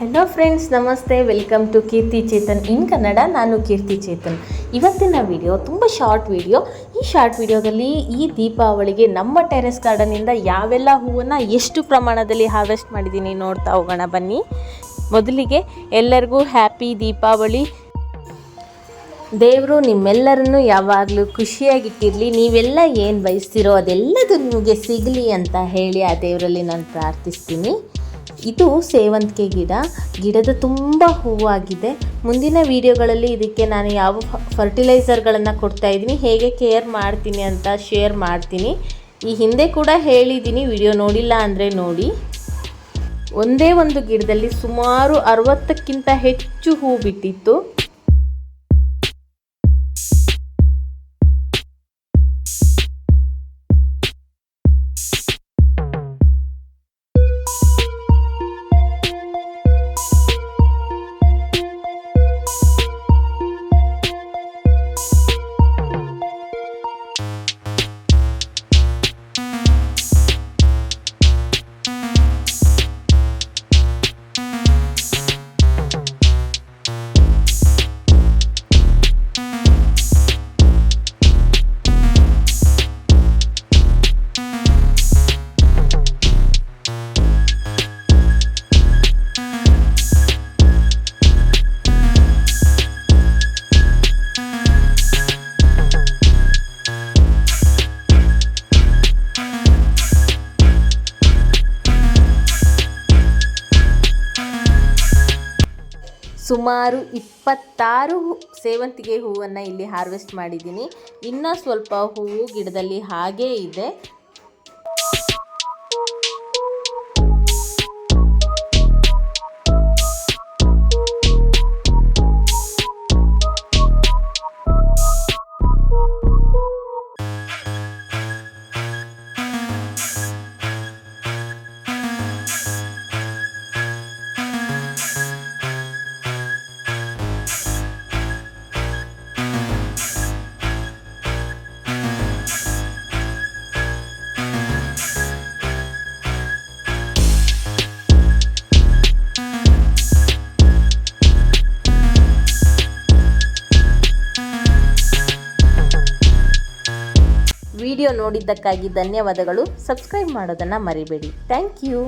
Hello friends, ನಮಸ್ತೆ. Welcome to ಕೀರ್ತಿ ಚೇತನ್ ಇನ್ ಕನ್ನಡ. ನಾನು ಕೀರ್ತಿ ಚೇತನ್. ಇವತ್ತಿನ ವಿಡಿಯೋ ತುಂಬ ಶಾರ್ಟ್ ವಿಡಿಯೋ. ಈ ಶಾರ್ಟ್ ವಿಡಿಯೋದಲ್ಲಿ ಈ ದೀಪಾವಳಿಗೆ ನಮ್ಮ ಟೆರೆಸ್ ಗಾರ್ಡನಿಂದ ಯಾವೆಲ್ಲ ಹೂವನ್ನು ಎಷ್ಟು ಪ್ರಮಾಣದಲ್ಲಿ ಹಾರ್ವೆಸ್ಟ್ ಮಾಡಿದ್ದೀನಿ ನೋಡ್ತಾ ಹೋಗೋಣ ಬನ್ನಿ. ಮೊದಲಿಗೆ ಎಲ್ಲರಿಗೂ ಹ್ಯಾಪಿ ದೀಪಾವಳಿ. ದೇವರು ನಿಮ್ಮೆಲ್ಲರನ್ನು ಯಾವಾಗಲೂ ಖುಷಿಯಾಗಿಟ್ಟಿರಲಿ. ನೀವೆಲ್ಲ ಏನು ಬಯಸ್ತಿರೋ ಅದೆಲ್ಲದು ನಿಮಗೆ ಸಿಗಲಿ ಅಂತ ಹೇಳಿ ಆ ದೇವರಲ್ಲಿ ನಾನು ಪ್ರಾರ್ಥಿಸ್ತೀನಿ. ಇದು ಸೇವಂತಿಗೆ ಗಿಡದ ತುಂಬ ಹೂವಾಗಿದೆ. ಮುಂದಿನ ವಿಡಿಯೋಗಳಲ್ಲಿ ಇದಕ್ಕೆ ನಾನು ಯಾವ ಫರ್ಟಿಲೈಸರ್ಗಳನ್ನು ಕೊಡ್ತಾಯಿದ್ದೀನಿ, ಹೇಗೆ ಕೇರ್ ಮಾಡ್ತೀನಿ ಅಂತ ಶೇರ್ ಮಾಡ್ತೀನಿ. ಈ ಹಿಂದೆ ಕೂಡ ಹೇಳಿದ್ದೀನಿ, ವಿಡಿಯೋ ನೋಡಿಲ್ಲ ಅಂದರೆ ನೋಡಿ. ಒಂದೇ ಒಂದು ಗಿಡದಲ್ಲಿ ಸುಮಾರು 60ಕ್ಕಿಂತ ಹೆಚ್ಚು ಹೂ ಬಿಟ್ಟಿತ್ತು. ಸುಮಾರು 26 ಸೇವಂತಿಗೆ ಹೂವನ್ನು ಇಲ್ಲಿ ಹಾರ್ವೆಸ್ಟ್ ಮಾಡಿದ್ದೀನಿ. ಇನ್ನೂ ಸ್ವಲ್ಪ ಹೂವು ಗಿಡದಲ್ಲಿ ಹಾಗೇ ಇದೆ. ವಿಡಿಯೋ ನೋಡಿದ್ದಕ್ಕಾಗಿ ಧನ್ಯವಾದಗಳು. ಸಬ್ಸ್ಕ್ರೈಬ್ ಮಾಡೋದನ್ನು ಮರಿಬೇಡಿ. Thank you.